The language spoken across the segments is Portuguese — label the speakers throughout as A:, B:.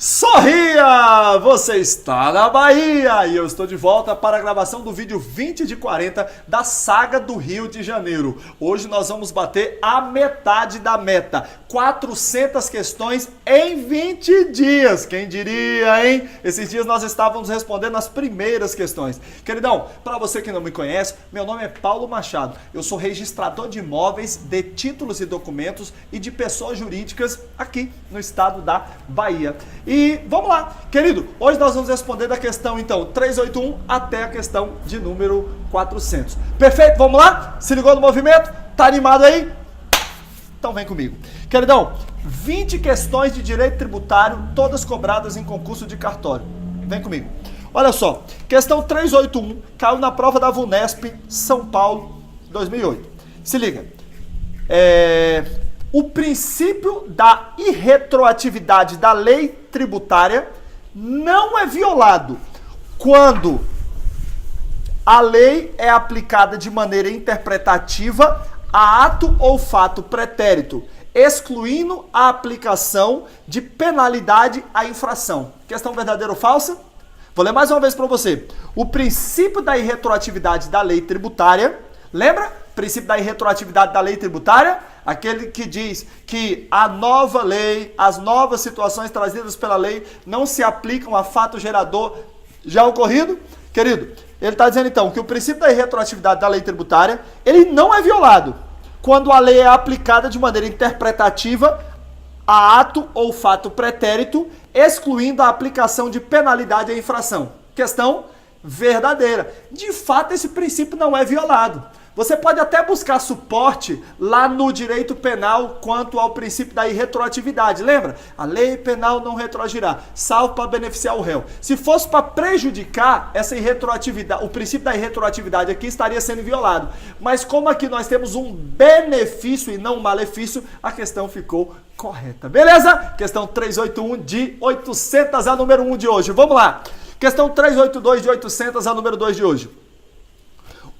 A: Sorria! Você está na Bahia e eu estou de volta para a gravação do vídeo 20 de 40 da Saga do Rio de Janeiro. Hoje nós vamos bater a metade da meta, 400 questões em 20 dias. Quem diria, hein? Esses dias nós estávamos respondendo as primeiras questões. Queridão, para você que não me conhece, meu nome é Paulo Machado. Eu sou registrador de imóveis, de títulos e documentos e de pessoas jurídicas aqui no estado da Bahia. E vamos lá, querido, hoje nós vamos responder da questão, então, 381 até a questão de número 400. Perfeito? Vamos lá? Se ligou no movimento? Tá animado aí? Então vem comigo. Queridão, 20 questões de direito tributário, todas cobradas em concurso de cartório. Vem comigo. Olha só, questão 381 caiu na prova da VUNESP São Paulo, 2008. Se liga. O princípio da irretroatividade da lei tributária não é violado quando a lei é aplicada de maneira interpretativa a ato ou fato pretérito, excluindo a aplicação de penalidade à infração. Questão verdadeira ou falsa? Vou ler mais uma vez para você. O princípio da irretroatividade da lei tributária, lembra? Princípio da irretroatividade da lei tributária, aquele que diz que a nova lei, as novas situações trazidas pela lei não se aplicam a fato gerador já ocorrido. Querido, ele está dizendo então que o princípio da irretroatividade da lei tributária, ele não é violado quando a lei é aplicada de maneira interpretativa a ato ou fato pretérito, excluindo a aplicação de penalidade à infração. Questão verdadeira. De fato, esse princípio não é violado. Você pode até buscar suporte lá no direito penal quanto ao princípio da irretroatividade. Lembra? A lei penal não retroagirá, salvo para beneficiar o réu. Se fosse para prejudicar essa irretroatividade, o princípio da irretroatividade aqui estaria sendo violado. Mas como aqui nós temos um benefício e não um malefício, a questão ficou correta. Beleza? Questão 381 de 800, a número 1 de hoje. Vamos lá. Questão 382 de 800, a número 2 de hoje.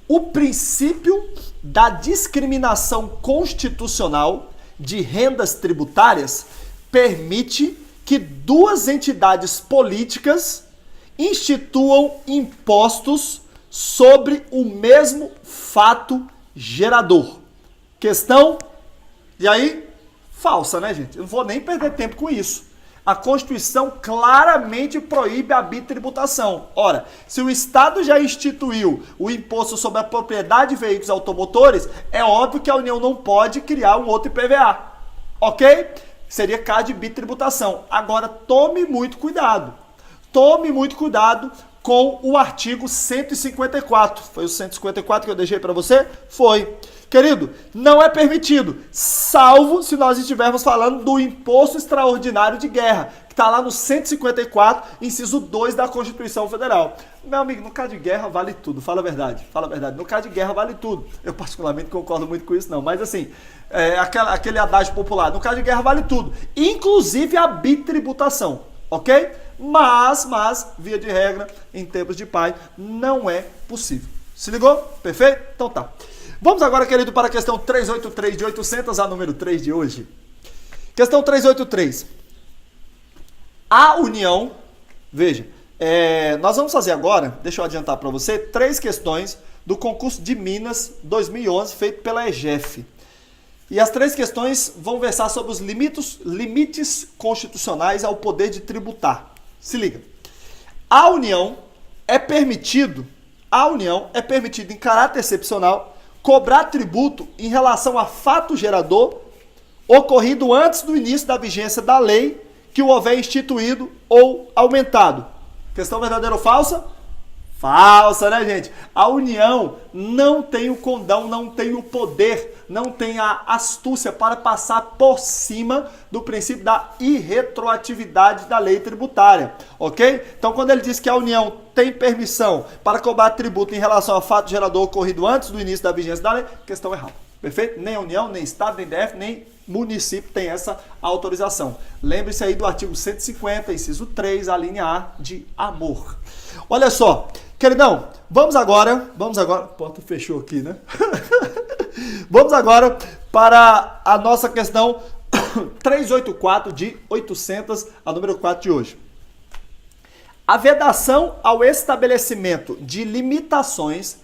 A: O princípio da discriminação constitucional de rendas tributárias permite que duas entidades políticas instituam impostos sobre o mesmo fato gerador. Questão, e aí, falsa, né, gente? Eu não vou nem perder tempo com isso. A Constituição claramente proíbe a bitributação. Ora, se o Estado já instituiu o imposto sobre a propriedade de veículos automotores, é óbvio que a União não pode criar um outro IPVA. Ok? Seria caso de bitributação. Agora, tome muito cuidado. Tome muito cuidado com o artigo 154. Foi o 154 que eu deixei para você? Foi. Querido, não é permitido, salvo se nós estivermos falando do imposto extraordinário de guerra, que está lá no 154, inciso 2 da Constituição Federal. Meu amigo, no caso de guerra vale tudo, fala a verdade, no caso de guerra vale tudo. Eu particularmente concordo muito com isso não, mas assim, aquele adágio popular, no caso de guerra vale tudo, inclusive a bitributação, ok? Mas, via de regra, em tempos de paz, não é possível. Se ligou? Perfeito? Então tá. Vamos agora, querido, para a questão 383 de 800, a número 3 de hoje. Questão 383. A União, veja, nós vamos fazer agora, deixa eu adiantar para você, 3 questões do concurso de Minas 2011, feito pela EGEF. E as 3 questões vão versar sobre os limites constitucionais ao poder de tributar. Se liga. A União é permitido em caráter excepcional cobrar tributo em relação a fato gerador ocorrido antes do início da vigência da lei que o houver instituído ou aumentado. Questão verdadeira ou falsa? Falsa, né, gente? A União não tem o condão, não tem o poder, não tem a astúcia para passar por cima do princípio da irretroatividade da lei tributária, ok? Então, quando ele diz que a União tem permissão para cobrar tributo em relação a fato gerador ocorrido antes do início da vigência da lei, questão errada, perfeito? Nem a União, nem Estado, nem DF, nem município tem essa autorização. Lembre-se aí do artigo 150, inciso 3, a linha A de amor. Olha só, queridão, vamos agora, a porta fechou aqui, né? Vamos agora para a nossa questão 384 de 800, a número 4 de hoje. A vedação ao estabelecimento de limitações,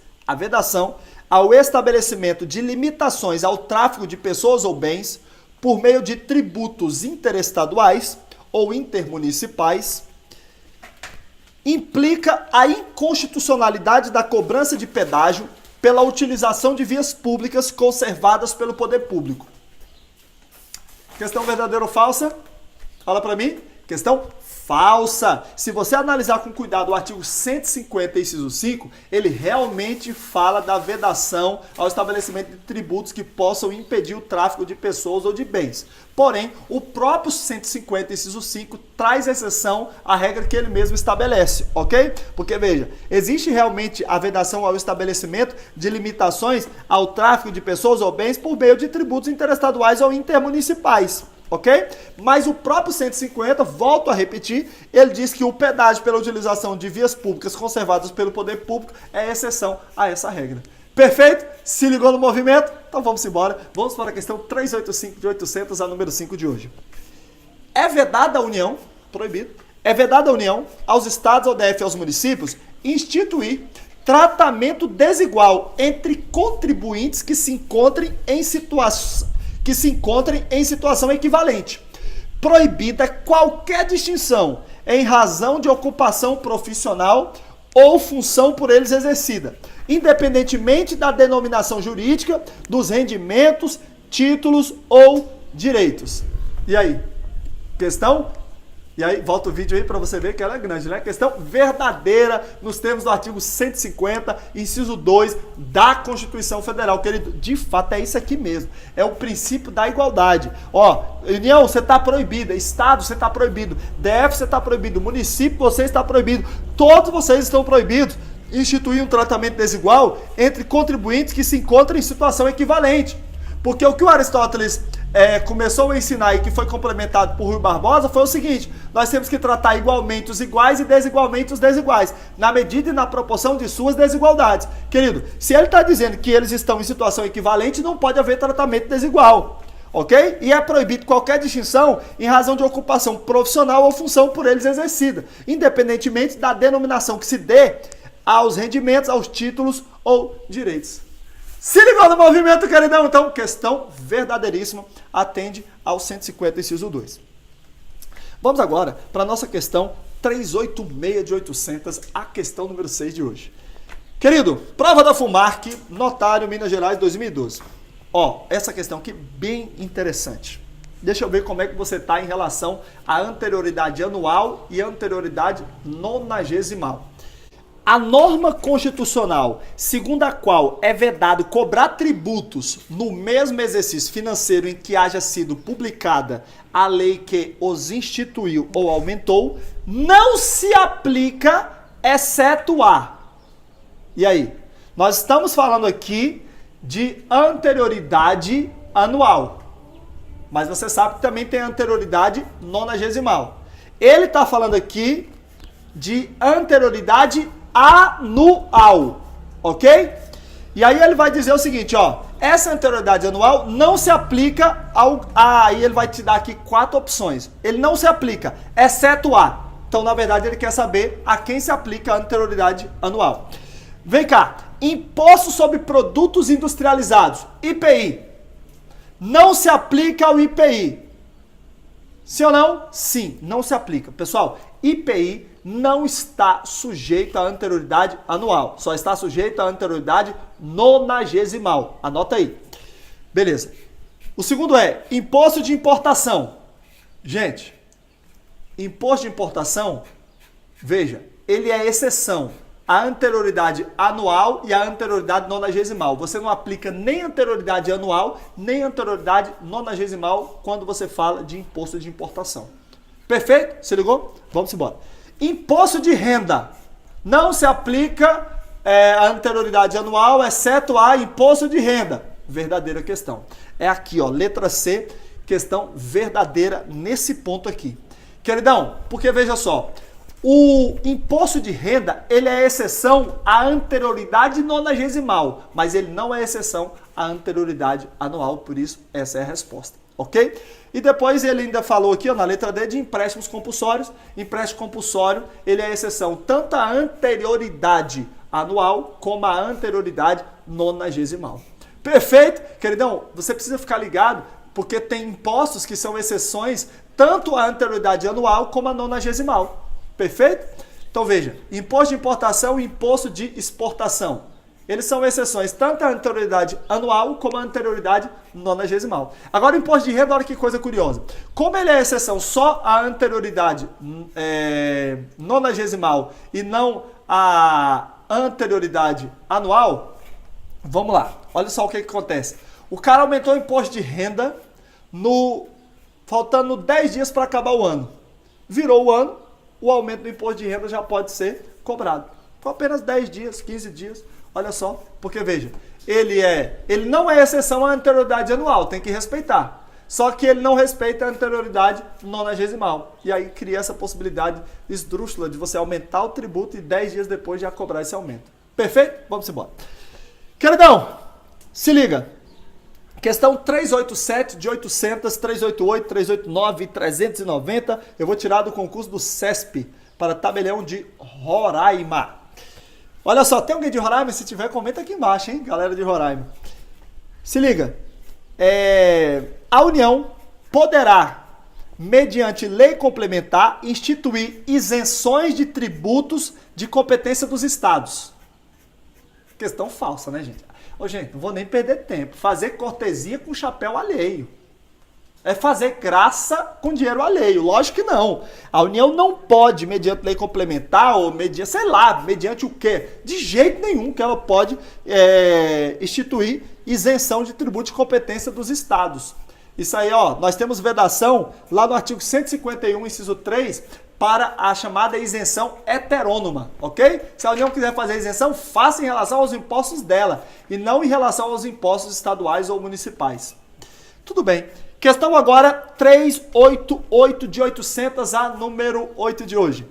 A: ao tráfico de pessoas ou bens por meio de tributos interestaduais ou intermunicipais implica a inconstitucionalidade da cobrança de pedágio pela utilização de vias públicas conservadas pelo poder público. Questão verdadeira ou falsa? Fala para mim. Questão falsa. Se você analisar com cuidado o artigo 150, inciso 5, ele realmente fala da vedação ao estabelecimento de tributos que possam impedir o tráfico de pessoas ou de bens. Porém, o próprio 150, inciso 5, traz exceção à regra que ele mesmo estabelece, ok? Porque, veja, existe realmente a vedação ao estabelecimento de limitações ao tráfico de pessoas ou bens por meio de tributos interestaduais ou intermunicipais. Ok? Mas o próprio 150, volto a repetir, ele diz que o pedágio pela utilização de vias públicas conservadas pelo poder público é exceção a essa regra. Perfeito? Se ligou no movimento? Então vamos embora. Vamos para a questão 385 de 800, a número 5 de hoje. É vedada a União, proibido, é vedada a União aos estados ou DF aos municípios instituir tratamento desigual entre contribuintes que se encontrem em situação equivalente. Proibida qualquer distinção em razão de ocupação profissional ou função por eles exercida, independentemente da denominação jurídica, dos rendimentos, títulos ou direitos. E aí? Questão? E aí, volta o vídeo aí para você ver que ela é grande, né? Questão verdadeira nos termos do artigo 150, inciso 2 da Constituição Federal. Querido, de fato é isso aqui mesmo. É o princípio da igualdade. Ó, União, você está proibida. Estado, você está proibido. DF, você está proibido. Município, você está proibido. Todos vocês estão proibidos. Instituir um tratamento desigual entre contribuintes que se encontram em situação equivalente. Porque o que o Aristóteles começou a ensinar e que foi complementado por Rui Barbosa foi o seguinte: nós temos que tratar igualmente os iguais e desigualmente os desiguais, na medida e na proporção de suas desigualdades. Querido, se ele está dizendo que eles estão em situação equivalente, não pode haver tratamento desigual, ok? E é proibido qualquer distinção em razão de ocupação profissional ou função por eles exercida, independentemente da denominação que se dê aos rendimentos, aos títulos ou direitos. Se ligou no movimento, queridão? Então, questão verdadeiríssima, atende ao 150, inciso 2. Vamos agora para a nossa questão 386 de 800, a questão número 6 de hoje. Querido, prova da FUMARC, notário, Minas Gerais, 2012. Ó, essa questão aqui bem interessante. Deixa eu ver como é que você está em relação à anterioridade anual e anterioridade nonagesimal. A norma constitucional, segundo a qual é vedado cobrar tributos no mesmo exercício financeiro em que haja sido publicada a lei que os instituiu ou aumentou, não se aplica, exceto a. E aí? Nós estamos falando aqui de anterioridade anual, mas você sabe que também tem anterioridade nonagesimal. Ele está falando aqui de anterioridade anual, ok? E aí ele vai dizer o seguinte, ó, essa anterioridade anual não se aplica aí ele vai te dar aqui 4 opções. Ele não se aplica, exceto a. Então, na verdade, ele quer saber a quem se aplica a anterioridade anual. Vem cá, imposto sobre produtos industrializados, IPI, não se aplica ao IPI. Sim ou não? Sim, não se aplica. Pessoal, IPI não está sujeito à anterioridade anual, só está sujeito à anterioridade nonagesimal. Anota aí. Beleza. O segundo é imposto de importação. Gente, imposto de importação, veja, ele é exceção à anterioridade anual e à anterioridade nonagesimal. Você não aplica nem anterioridade anual, nem anterioridade nonagesimal quando você fala de imposto de importação. Perfeito? Se ligou? Vamos embora. Imposto de renda. Não se aplica a anterioridade anual, exceto a imposto de renda. Verdadeira questão. É aqui, ó, letra C, questão verdadeira nesse ponto aqui. Queridão, porque veja só, o imposto de renda, ele é exceção à anterioridade nonagesimal, mas ele não é exceção à anterioridade anual, por isso essa é a resposta. ok? E depois ele ainda falou aqui, ó, na letra D, de empréstimos compulsórios. Empréstimo compulsório, ele é exceção tanto à anterioridade anual como à anterioridade nonagesimal. Perfeito? Queridão, você precisa ficar ligado, porque tem impostos que são exceções tanto à anterioridade anual como à nonagesimal. Perfeito? Então veja, imposto de importação e imposto de exportação. Eles são exceções tanto à anterioridade anual como à anterioridade nonagesimal. Agora o imposto de renda, olha que coisa curiosa. Como ele é exceção só à anterioridade nonagesimal e não à anterioridade anual, vamos lá, olha só o que acontece. O cara aumentou o imposto de renda faltando 10 dias para acabar o ano. Virou o ano, o aumento do imposto de renda já pode ser cobrado. Com apenas 10 dias, 15 dias. Olha só, porque veja, ele não é exceção à anterioridade anual, tem que respeitar. Só que ele não respeita a anterioridade nonagesimal. E aí cria essa possibilidade esdrúxula de você aumentar o tributo e 10 dias depois já cobrar esse aumento. Perfeito? Vamos embora. Queridão, se liga. Questão 387 de 800, 388, 389 e 390. Eu vou tirar do concurso do CESP para tabelião de Roraima. Olha só, tem alguém de Roraima? Se tiver, comenta aqui embaixo, hein, galera de Roraima. Se liga. A União poderá, mediante lei complementar, instituir isenções de tributos de competência dos estados. Questão falsa, né, gente? Ô, gente, não vou nem perder tempo. Fazer cortesia com chapéu alheio. É fazer graça com dinheiro alheio. Lógico que não. A União não pode, mediante lei complementar ou mediante, sei lá, mediante o quê? De jeito nenhum que ela pode instituir isenção de tributo de competência dos estados. Isso aí, ó, nós temos vedação lá no artigo 151, inciso 3, para a chamada isenção heterônoma, ok? Se a União quiser fazer isenção, faça em relação aos impostos dela e não em relação aos impostos estaduais ou municipais. Tudo bem. Questão agora 388 de 800 a número 8 de hoje.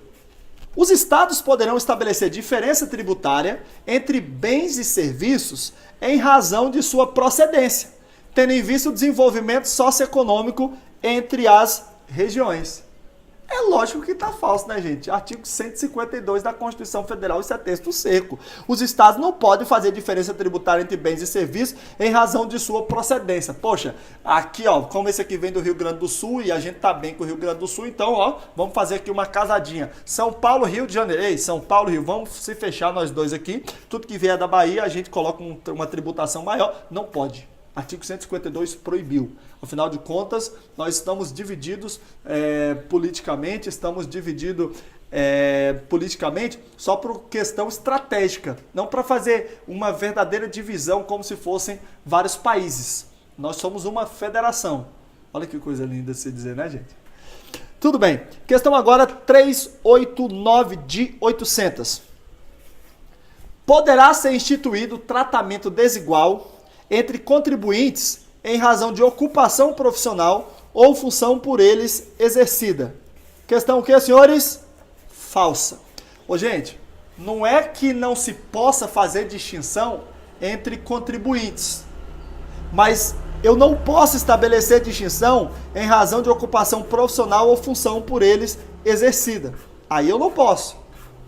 A: Os estados poderão estabelecer diferença tributária entre bens e serviços em razão de sua procedência, tendo em vista o desenvolvimento socioeconômico entre as regiões. É lógico que está falso, né, gente? Artigo 152 da Constituição Federal, isso é texto seco. Os estados não podem fazer diferença tributária entre bens e serviços em razão de sua procedência. Poxa, aqui, ó, como esse aqui vem do Rio Grande do Sul e a gente tá bem com o Rio Grande do Sul, então, ó, vamos fazer aqui uma casadinha. São Paulo, Rio de Janeiro. Ei, São Paulo, Rio, vamos se fechar nós dois aqui. Tudo que vier da Bahia, a gente coloca uma tributação maior. Não pode. Artigo 152 proibiu. Afinal de contas, nós estamos divididos politicamente, só por questão estratégica, não para fazer uma verdadeira divisão como se fossem vários países. Nós somos uma federação. Olha que coisa linda de se dizer, né, gente? Tudo bem. Questão agora 389 de 800. Poderá ser instituído tratamento desigual entre contribuintes em razão de ocupação profissional ou função por eles exercida. Questão o que, senhores? Falsa. Ô, gente, não é que não se possa fazer distinção entre contribuintes, mas eu não posso estabelecer distinção em razão de ocupação profissional ou função por eles exercida. Aí eu não posso,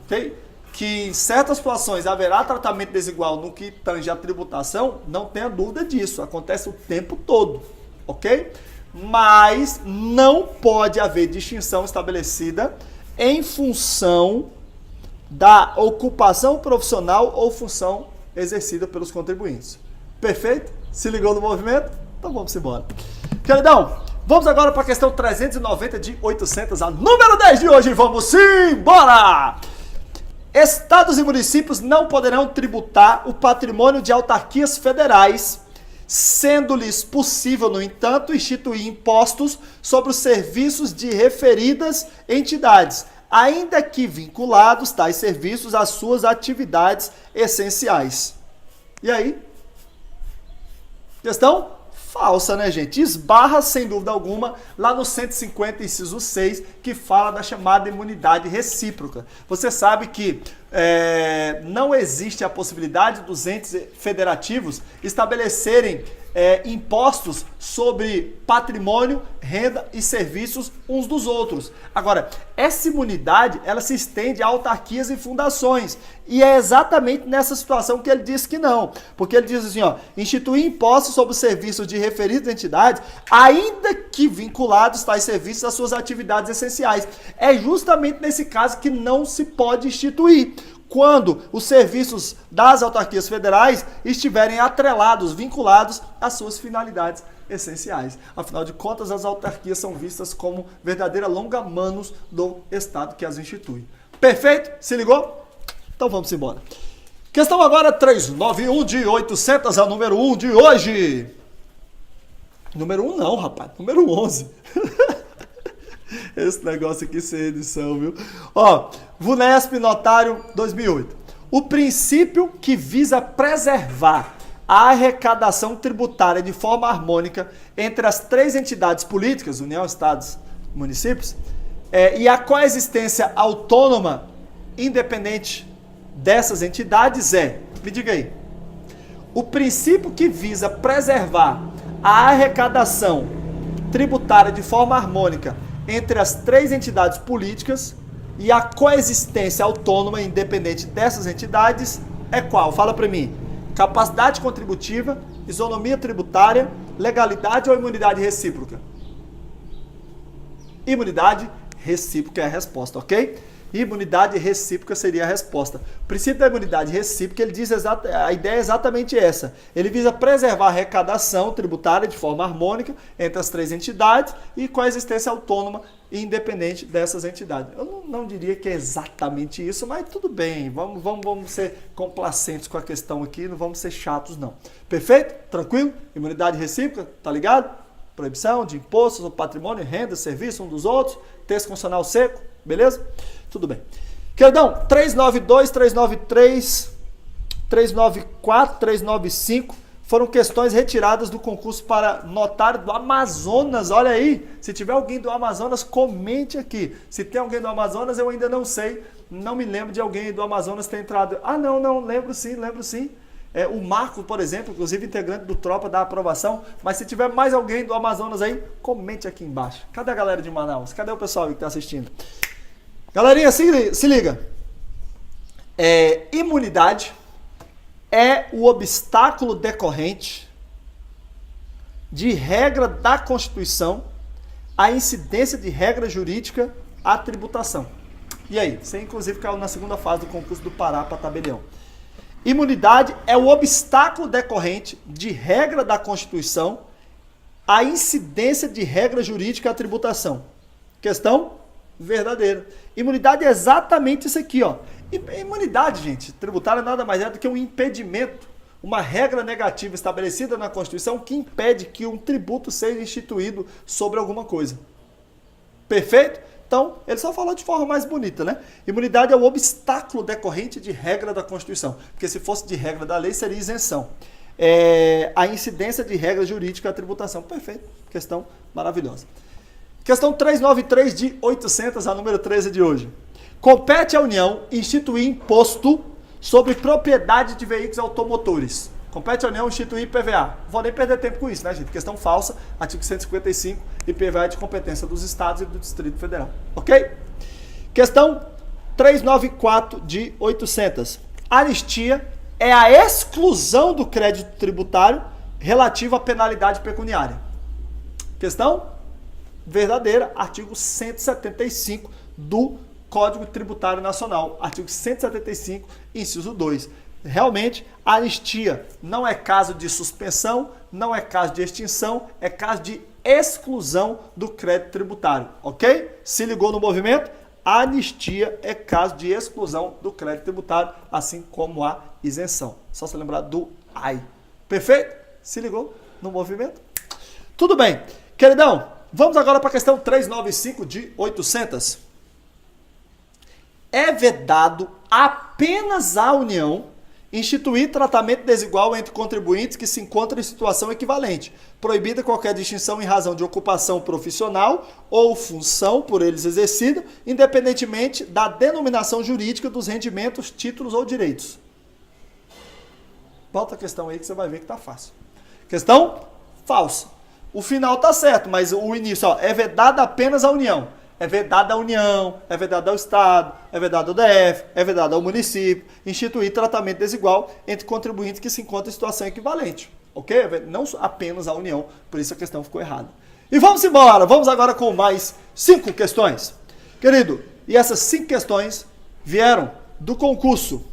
A: ok? Que em certas situações haverá tratamento desigual no que tange a tributação, não tenha dúvida disso, acontece o tempo todo, ok? Mas não pode haver distinção estabelecida em função da ocupação profissional ou função exercida pelos contribuintes. Perfeito? Se ligou no movimento? Então vamos embora. Queridão, vamos agora para a questão 390 de 800, a número 10 de hoje. Vamos embora! Estados e municípios não poderão tributar o patrimônio de autarquias federais, sendo-lhes possível, no entanto, instituir impostos sobre os serviços de referidas entidades, ainda que vinculados tais serviços às suas atividades essenciais. E aí? Questão? Falsa, né, gente? Esbarra, sem dúvida alguma, lá no 150, inciso 6, que fala da chamada imunidade recíproca. Você sabe que não existe a possibilidade dos entes federativos estabelecerem impostos sobre patrimônio, renda e serviços uns dos outros. Agora, essa imunidade, ela se estende a autarquias e fundações. E é exatamente nessa situação que ele diz que não. Porque ele diz assim, ó, instituir impostos sobre os serviços de referidas entidades, ainda que vinculados tais serviços às suas atividades essenciais. É justamente nesse caso que não se pode instituir. Quando os serviços das autarquias federais estiverem atrelados, vinculados às suas finalidades essenciais. Afinal de contas, as autarquias são vistas como verdadeira longa-manos do Estado que as institui. Perfeito? Se ligou? Então vamos embora. Questão agora 391 de 800, a número 1 de hoje. Número 1 não, rapaz. Número 11. Esse negócio aqui sem edição, viu? Ó, VUNESP Notário 2008. O princípio que visa preservar a arrecadação tributária de forma harmônica entre as três entidades políticas, União, Estados, Municípios, e a coexistência autônoma independente dessas entidades me diga aí, o princípio que visa preservar a arrecadação tributária de forma harmônica entre as três entidades políticas e a coexistência autônoma e independente dessas entidades é qual? Fala para mim. Capacidade contributiva, isonomia tributária, legalidade ou imunidade recíproca? Imunidade recíproca é a resposta, ok? Imunidade recíproca seria a resposta. O princípio da imunidade recíproca, ele diz a ideia é exatamente essa. Ele visa preservar a arrecadação tributária de forma harmônica entre as três entidades e com a existência autônoma e independente dessas entidades. Eu não diria que é exatamente isso, mas tudo bem. Vamos ser complacentes com a questão aqui, não vamos ser chatos não. Perfeito? Tranquilo? Imunidade recíproca, tá ligado? Proibição de impostos, patrimônio, renda, serviço um dos outros, texto constitucional seco, beleza? Tudo bem. Queridão, 392, 393, 394, 395 foram questões retiradas do concurso para notário do Amazonas. Olha aí, se tiver alguém do Amazonas, comente aqui. Se tem alguém do Amazonas, eu ainda não sei, não me lembro de alguém do Amazonas ter entrado. Ah, não, lembro sim. O Marco, por exemplo, inclusive integrante do Tropa da Aprovação. Mas se tiver mais alguém do Amazonas aí, comente aqui embaixo. Cadê a galera de Manaus? Cadê o pessoal aí que está assistindo? Galerinha, se liga. Imunidade é o obstáculo decorrente de regra da Constituição à incidência de regra jurídica à tributação. E aí? Você inclusive caiu na segunda fase do concurso do Pará para tabelião. Imunidade é o obstáculo decorrente de regra da Constituição à incidência de regra jurídica à tributação. Questão verdadeira. Imunidade é exatamente isso aqui, ó. Imunidade, gente, tributária nada mais é do que um impedimento, uma regra negativa estabelecida na Constituição que impede que um tributo seja instituído sobre alguma coisa. Perfeito? Então, ele só falou de forma mais bonita, né? Imunidade é o obstáculo decorrente de regra da Constituição, porque se fosse de regra da lei, seria isenção. A incidência de regra jurídica à tributação. Perfeito. Questão maravilhosa. Questão 393 de 800, a número 13 de hoje. Compete à União instituir imposto sobre propriedade de veículos automotores. Compete à União instituir IPVA. Não vou nem perder tempo com isso, né, gente? Questão falsa, artigo 155, IPVA é de competência dos Estados e do Distrito Federal. Ok? Questão 394 de 800. Anistia é a exclusão do crédito tributário relativo à penalidade pecuniária. Questão verdadeira, artigo 175 do Código Tributário Nacional, artigo 175, inciso 2. Realmente, a anistia não é caso de suspensão, não é caso de extinção, é caso de exclusão do crédito tributário, ok? Se ligou no movimento? A anistia é caso de exclusão do crédito tributário, assim como a isenção. Só se lembrar do AI. Perfeito? Se ligou no movimento? Tudo bem. Queridão, vamos agora para a questão 395 de 800. É vedado apenas à União instituir tratamento desigual entre contribuintes que se encontram em situação equivalente, proibida qualquer distinção em razão de ocupação profissional ou função por eles exercida, independentemente da denominação jurídica dos rendimentos, títulos ou direitos. Volta a questão aí que você vai ver que está fácil. Questão falsa. O final tá certo, mas o início, ó, é vedada apenas a União. É vedada a União, é vedada ao Estado, é vedada ao DF, é vedada ao município, instituir tratamento desigual entre contribuintes que se encontram em situação equivalente. Ok? Não apenas a União, por isso a questão ficou errada. E vamos embora, vamos agora com mais 5 questões. Querido, e essas 5 questões vieram do concurso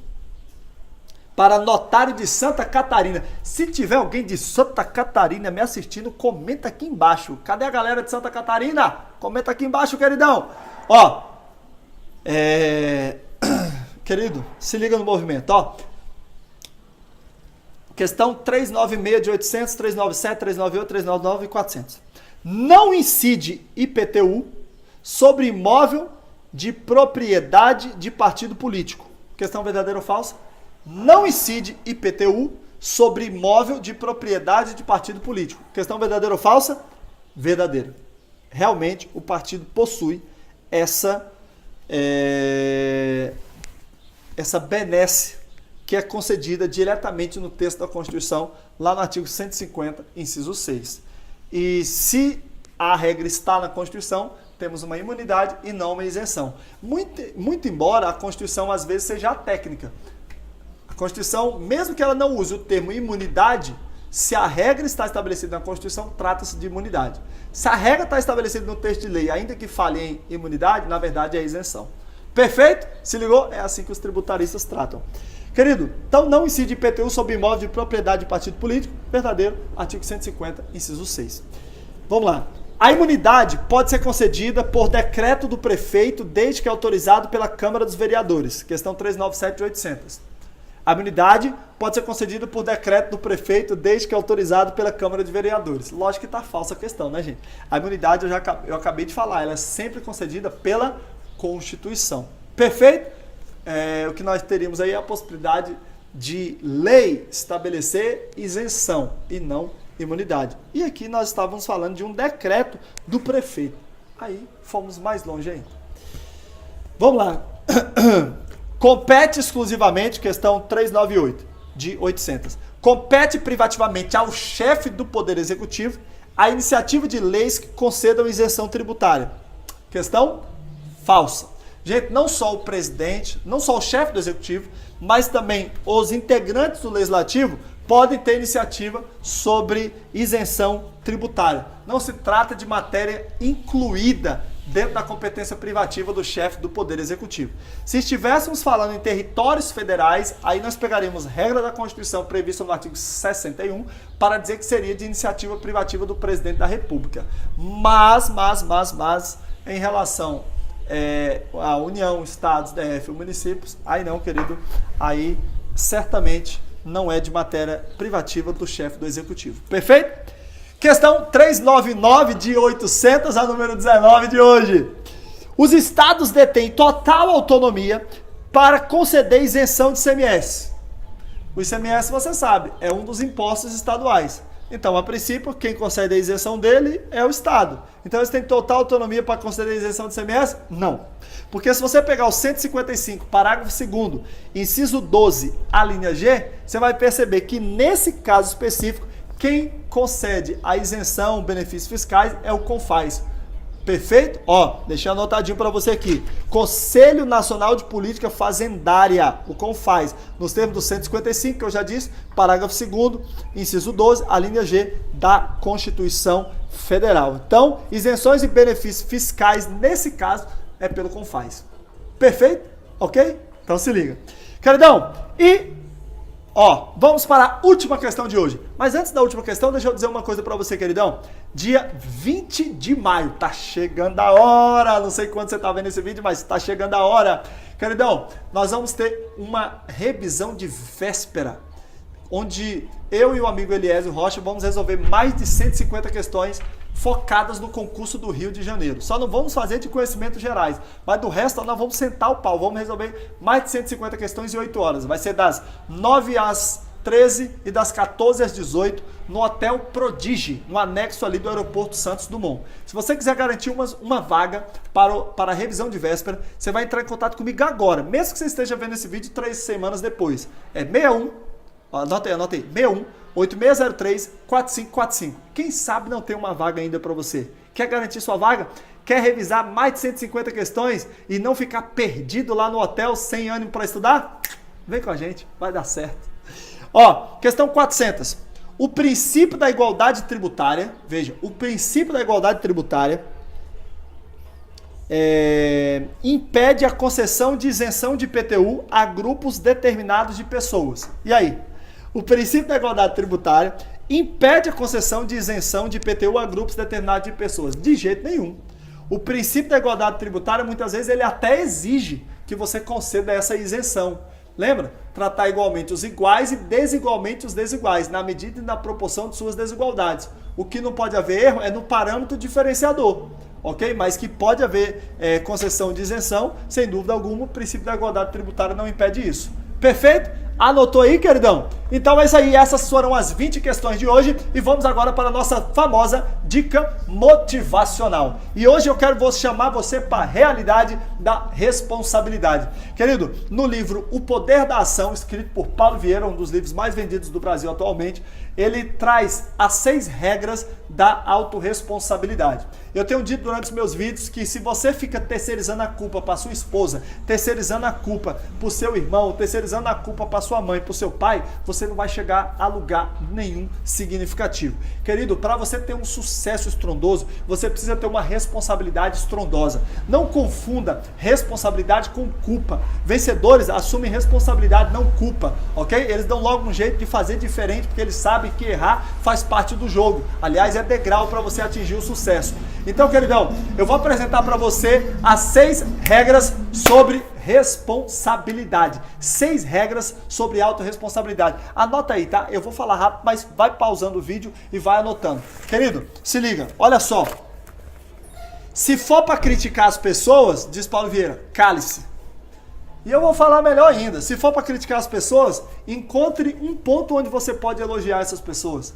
A: para notário de Santa Catarina. Se tiver alguém de Santa Catarina me assistindo, comenta aqui embaixo. Cadê a galera de Santa Catarina? Comenta aqui embaixo, queridão. Ó, querido, se liga no movimento, ó. Questão 396 de 800, 397, 398, 399 e 400. Não incide IPTU sobre imóvel de propriedade de partido político. Questão verdadeira ou falsa? Não incide IPTU sobre imóvel de propriedade de partido político. Questão verdadeira ou falsa? Verdadeira. Realmente o partido possui essa benesse que é concedida diretamente no texto da Constituição, lá no artigo 150, inciso 6. E se a regra está na Constituição, temos uma imunidade e não uma isenção. Muito embora a Constituição às vezes seja técnica. A Constituição, mesmo que ela não use o termo imunidade, se a regra está estabelecida na Constituição, trata-se de imunidade. Se a regra está estabelecida no texto de lei, ainda que fale em imunidade, na verdade é isenção. Perfeito? Se ligou? É assim que os tributaristas tratam. Querido, então não incide IPTU sobre imóvel de propriedade de partido político. Verdadeiro, artigo 150, inciso 6. Vamos lá. A imunidade pode ser concedida por decreto do prefeito desde que é autorizado pela Câmara dos Vereadores. Questão 397 de 800. A imunidade pode ser concedida por decreto do prefeito desde que é autorizado pela Câmara de Vereadores. Lógico que está falsa a questão, né, gente? A imunidade, eu acabei de falar, ela é sempre concedida pela Constituição. Perfeito? O que nós teríamos aí é a possibilidade de lei estabelecer isenção e não imunidade. E aqui nós estávamos falando de um decreto do prefeito. Aí fomos mais longe ainda. Vamos lá. Compete exclusivamente, questão 398 de 800. Compete privativamente ao chefe do Poder Executivo a iniciativa de leis que concedam isenção tributária. Questão falsa. Gente, não só o presidente, não só o chefe do Executivo, mas também os integrantes do Legislativo podem ter iniciativa sobre isenção tributária. Não se trata de matéria incluída dentro da competência privativa do chefe do Poder Executivo. Se estivéssemos falando em territórios federais, aí nós pegaríamos regra da Constituição prevista no artigo 61 para dizer que seria de iniciativa privativa do presidente da República. Mas, em relação a União, Estados, DF, municípios, aí não, querido, aí certamente não é de matéria privativa do chefe do Executivo. Perfeito? Questão 399 de 800, a número 19 de hoje. Os estados detêm total autonomia para conceder isenção de ICMS. O ICMS, você sabe, é um dos impostos estaduais. Então, a princípio, quem concede a isenção dele é o Estado. Então, eles têm total autonomia para conceder a isenção de ICMS? Não. Porque se você pegar o 155, parágrafo 2º, inciso 12, a linha G, você vai perceber que, nesse caso específico, quem concede a isenção, benefícios fiscais, é o CONFAZ. Perfeito? Ó, deixei anotadinho para você aqui. Conselho Nacional de Política Fazendária, o CONFAZ, nos termos do 155, que eu já disse, parágrafo 2º, inciso 12, a linha G da Constituição Federal. Então, isenções e benefícios fiscais, nesse caso, é pelo CONFAZ. Perfeito? Ok? Então se liga. Queridão, vamos para a última questão de hoje. Mas antes da última questão, deixa eu dizer uma coisa para você, queridão. Dia 20 de maio, tá chegando a hora. Não sei quando você tá vendo esse vídeo, mas tá chegando a hora. Queridão, nós vamos ter uma revisão de véspera, onde eu e o amigo Eliezer Rocha vamos resolver mais de 150 questões focadas no concurso do Rio de Janeiro. Só não vamos fazer de conhecimentos gerais, mas do resto nós vamos sentar o pau, vamos resolver mais de 150 questões em 8 horas. Vai ser das 9 às 13 e das 14 às 18 no Hotel Prodigy, no anexo ali do Aeroporto Santos Dumont. Se você quiser garantir uma vaga para a revisão de véspera, você vai entrar em contato comigo agora, mesmo que você esteja vendo esse vídeo 3 semanas depois. É 61, anotei, 61 8603-4545. Quem sabe não tem uma vaga ainda para você. Quer garantir sua vaga? Quer revisar mais de 150 questões e não ficar perdido lá no hotel sem ânimo para estudar? Vem com a gente, vai dar certo. Ó, questão 400. O princípio da igualdade tributária, veja, o princípio da igualdade tributária impede a concessão de isenção de IPTU a grupos determinados de pessoas. E aí? O princípio da igualdade tributária impede a concessão de isenção de IPTU a grupos determinados de pessoas. De jeito nenhum. O princípio da igualdade tributária, muitas vezes, ele até exige que você conceda essa isenção. Lembra? Tratar igualmente os iguais e desigualmente os desiguais, na medida e na proporção de suas desigualdades. O que não pode haver erro é no parâmetro diferenciador, ok? Mas que pode haver concessão de isenção, sem dúvida alguma, o princípio da igualdade tributária não impede isso. Perfeito? Anotou aí, queridão? Então é isso aí, essas foram as 20 questões de hoje e vamos agora para a nossa famosa dica motivacional. E hoje eu quero chamar você para a realidade da responsabilidade. Querido, no livro O Poder da Ação, escrito por Paulo Vieira, um dos livros mais vendidos do Brasil atualmente, ele traz as 6 regras da autorresponsabilidade. Eu tenho dito durante os meus vídeos que se você fica terceirizando a culpa para sua esposa, terceirizando a culpa para o seu irmão, terceirizando a culpa para sua mãe, para o seu pai, você não vai chegar a lugar nenhum significativo. Querido, para você ter um sucesso estrondoso, você precisa ter uma responsabilidade estrondosa. Não confunda responsabilidade com culpa. Vencedores assumem responsabilidade, não culpa, ok? Eles dão logo um jeito de fazer diferente, porque eles sabem que errar faz parte do jogo. Aliás, é degrau para você atingir o sucesso. Então, queridão, eu vou apresentar para você as 6 regras sobre responsabilidade. 6 regras sobre autorresponsabilidade. Anota aí, tá? Eu vou falar rápido, mas vai pausando o vídeo e vai anotando. Querido, se liga, olha só. Se for para criticar as pessoas, diz Paulo Vieira, cale-se. E eu vou falar melhor ainda. Se for para criticar as pessoas, encontre um ponto onde você pode elogiar essas pessoas.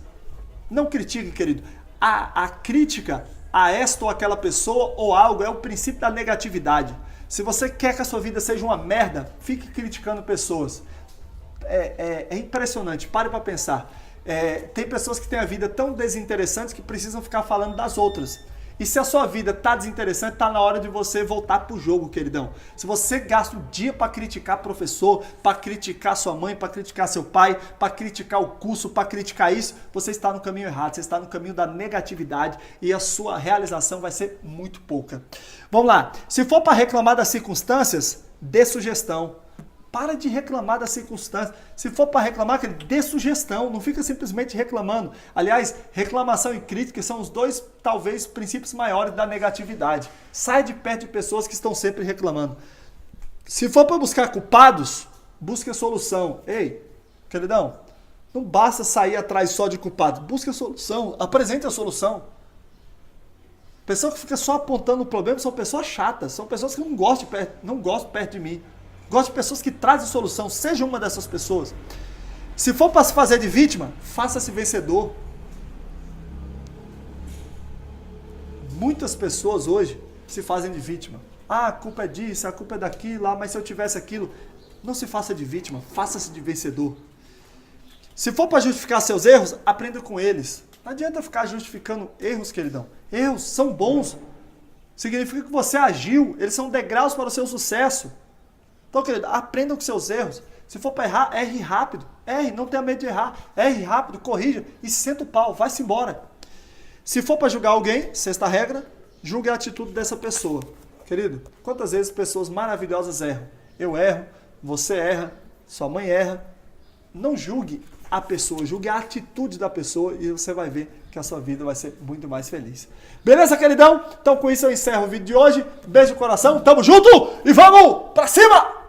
A: Não critique, querido. A crítica a esta ou aquela pessoa ou algo é o princípio da negatividade. Se você quer que a sua vida seja uma merda, fique criticando pessoas. É impressionante, pare para pensar. Tem pessoas que têm a vida tão desinteressante que precisam ficar falando das outras. E se a sua vida tá desinteressante, tá na hora de você voltar pro jogo, queridão. Se você gasta o dia para criticar professor, para criticar sua mãe, para criticar seu pai, para criticar o curso, para criticar isso, você está no caminho errado, você está no caminho da negatividade e a sua realização vai ser muito pouca. Vamos lá. Se for para reclamar das circunstâncias, dê sugestão. Para de reclamar das circunstâncias. Se for para reclamar, dê sugestão, não fica simplesmente reclamando. Aliás, reclamação e crítica são os 2, talvez, princípios maiores da negatividade. Sai de perto de pessoas que estão sempre reclamando. Se for para buscar culpados, busque a solução. Ei, queridão, não basta sair atrás só de culpados. Busque a solução, apresente a solução. Pessoa que fica só apontando o problema são pessoas chatas, são pessoas que não gostam perto de mim. Gosto de pessoas que trazem solução, seja uma dessas pessoas. Se for para se fazer de vítima, faça-se vencedor. Muitas pessoas hoje se fazem de vítima. Ah, a culpa é disso, a culpa é daquilo, mas se eu tivesse aquilo. Não se faça de vítima, faça-se de vencedor. Se for para justificar seus erros, aprenda com eles. Não adianta ficar justificando erros, queridão. Erros são bons. Significa que você agiu, eles são degraus para o seu sucesso. Então, querido, aprenda com seus erros. Se for para errar, erre rápido. Erre, não tenha medo de errar. Erre rápido, corrija e senta o pau, vai-se embora. Se for para julgar alguém, 6ª regra, julgue a atitude dessa pessoa. Querido, quantas vezes pessoas maravilhosas erram? Eu erro, você erra, sua mãe erra. Não julgue a pessoa, julgue a atitude da pessoa e você vai ver que a sua vida vai ser muito mais feliz. Beleza, queridão? Então com isso eu encerro o vídeo de hoje. Beijo no coração, tamo junto e vamos pra cima!